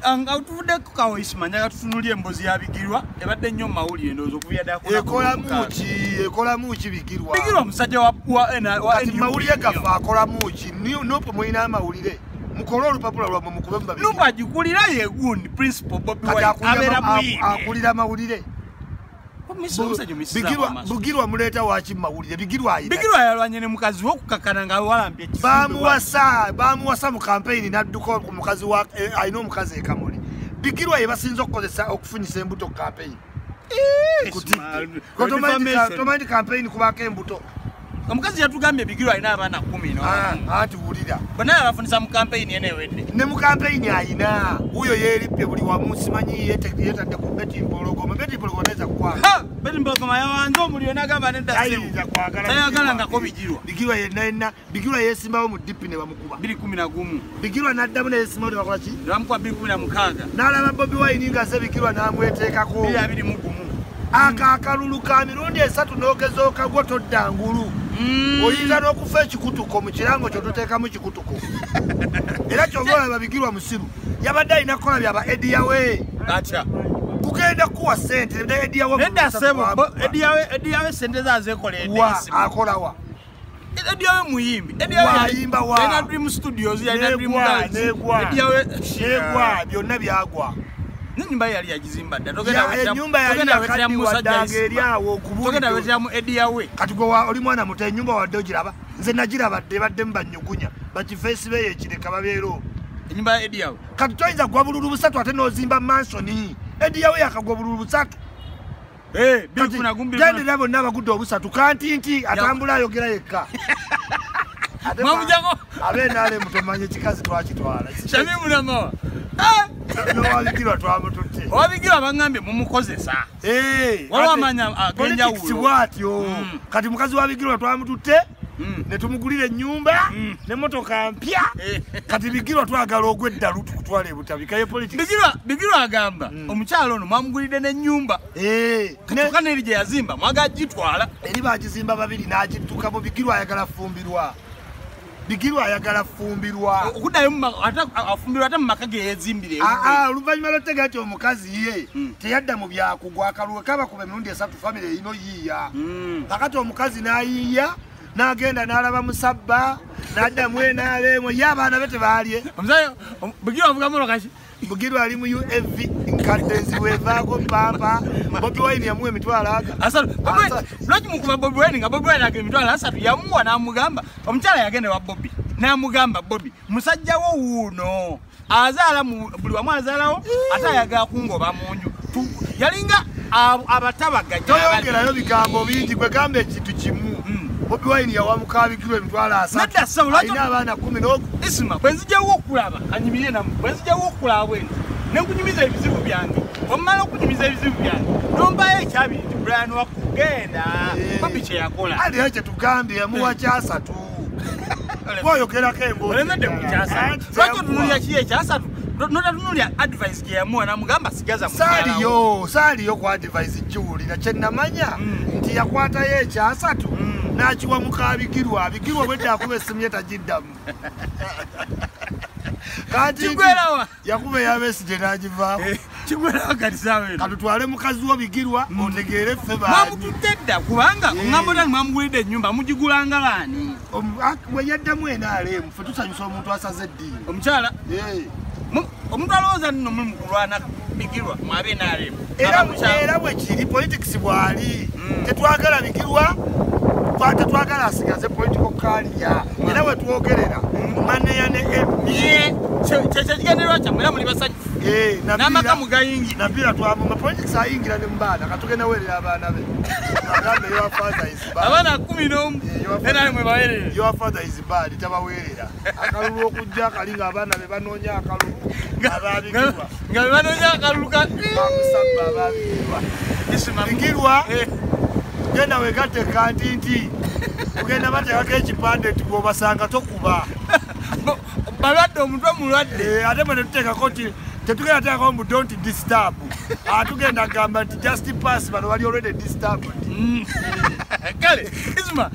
anga tuvude kukawo Ismanya tutunulye embozi ya Bigirwa ebadde nnyo mawulire ndozo kubya da kola ekola muki Bigirwa musajja wa mawulire gafa akola muki nopo mwina mawulire mukolo olupapula lwa mukube mbabi nupa jikulira ye gundi principal Bobi Wine abera muyi akulira mawulire Bigirwa muleta wachi mawulire Bigirwa yalwanye ne mukazi wo kukakana nga walampye bamuwasa mu campaign nadduko ku mukazi wa ayino mukazi ekamuli Bigirwa yebasinzo okukozesa okufunyisa embuto campaign kotomandi campaign kubaka embuto omukazi yatugambye Bigirwa alina abaana 10 ati wulira bana abafunisa mu campaign yenewedde ne mu campaign ayina uyo yerippye buli wamu simanyi yetadde ku Betty Mpologoma neza kwa Betty Mpologoma yawanza omulio nagamba nedda tayagala nga ko Bigirwa yesimbawo mu dipi ne bamukuba 2011 Bigirwa naddamu ne yesimbawo ne bakola ki bamukuba 2016 n'alaba Bobi Wine nga se Bigirwa n'amweteekako 2021 akalulu ka mirundi 3 n'ogezooka gwo toddangulu oyinza n'okufa ekikutuko mu kirango kyo toteekamu kikutuko era kyova olaba Bigirwa musiru yabadde alina kukola byaba Ediyawe kugenda kuwa sente Ediyawe sente zazekoledde akolawa Ediyawe muyimbi ayimba wa Dream Studios yalina Dream Dance Ediyawe byonna byagwa Nyumba yali yagizimba dda nyumba yali yakadiwadanga eri awo togenda mu Ediyawe kati gwe oli mwana muto ennyumba wadde ogiraba nze nagirabadde baddemu banyugunya bakifeesi be yekireka babeero ennyumba ya Ediyawe kati toyinza gwa bululu busatu ate n'ozimba mansoni Ediyawe yakagwa bululu busatu gendera bonna abagudde obusatu kantinti atambula ayogera yekka abenaale mutomanye kikazi twakitwala Wabigirwa twamututte Wabigirwa bangambye mumukozesa walwamanya agenjawulo kati mukazi wabigirwa twamututte ne tumugulira ennyumba ne motoka mpya kati Bigirwa twagala ogweddalu tukutwala ebutabika ye politics Bigirwa agamba omukyalo ono mwamugulidde n'ennyumba katuka n'eri gye yazimba mwagagitwala eri bagizimba babiri n'agittukamu Bigirwa ayagala fumbirwa Bigirwa ayagala fumbirwa okudayo afumbirwa ate mu maka ge yezimbire oluvannyuma lw'otegeera nti omukazi ye teyadda mu byakugwa akaluwe kaba kuba emirundi 3 famire erina yiiya kakati omukazi n'ayiiya n'agenda n'alaba musabba n'addamu enaaleemu ye abaana be tebaalye Bigirwa avuga mulokaki Bigirwa ali mu UFV nkadde nziweevaako pampa Bobi Wine yamuwa emitwalo lwaki mukuba Bobi Wine nga Bobi Wine aga emitwalo 3 yamuwa n'amugamba omukyala yagenda wa Bobi n'amugamba Bobi musajjawo wuuno azaala buli wamu azaalawo ate ayagala kungoba mu nju yalinga abatabagajja toyongerayo bigambo bingi gwe gamba ekintu kimu Bobi Wine yawamuka Bigirwa emitwalo 3 alina abaana 10 Isma bwenzijjawo okulaba kanyimire namu bwenzijjawo okulaba bwenti nenkunyumiza ebizibu byange omala okunyumiza ebizibu byange nombayo ekyabiri nti Brian wakugenda Bobi kye yakola aliyo kye tugambye yamuwa kyasatu gwoyogerako emboolemedde mu kyasatu lwaki otunulya ki ekyasatu notatunulya advice gye yamuwa namugamba sigaza saaliyo ku advice kiwulira kye namanya nti yakwatayo ekyasatu n'akiwa muka Bigirwa bwedde akuba essimu ye tagiddamu yakuba eyabesije n'agivaako katutwale mukazi wo Bigirwa otegeere ffe baamutudde dda kubanga oŋŋamba otani mwamugulidde ennyumba mugigulanga baani we yaddamu enaaleemu ffe tusanyusa omuntu asaze eddiini omukyala omuntu alowooza nno muli mu kulwana Bigirwa mwabe enaaleemu era bwe kiri politics bw'ali tetwagala Bigirwa tetwagala asigaze political career era we twogerera maneya ne kyekyo kigendererwa kyammwe era muli basanyufu n'amaka mugayingi nabira twamuma politics ayingira ne mubaana katugenda weerera abaana be agambe your father is bad abaana 11 era mwe baweerera your father is bad tabaweerera akalulu okujja kalinga abaana be banoonya akalulu ababigirwa nga be banoonya akalulu bamusabba ababigirwa Bigirwa genda wegatte kantinti ugenda bateekako ekipande nti bw'obasanga tokuba balwadde omuntu omulwadde ate bwe netuteekako nti tetugenda teekako mbu don't disturb tugenda kugamba nti just pass bano bali already disturbed kale Isma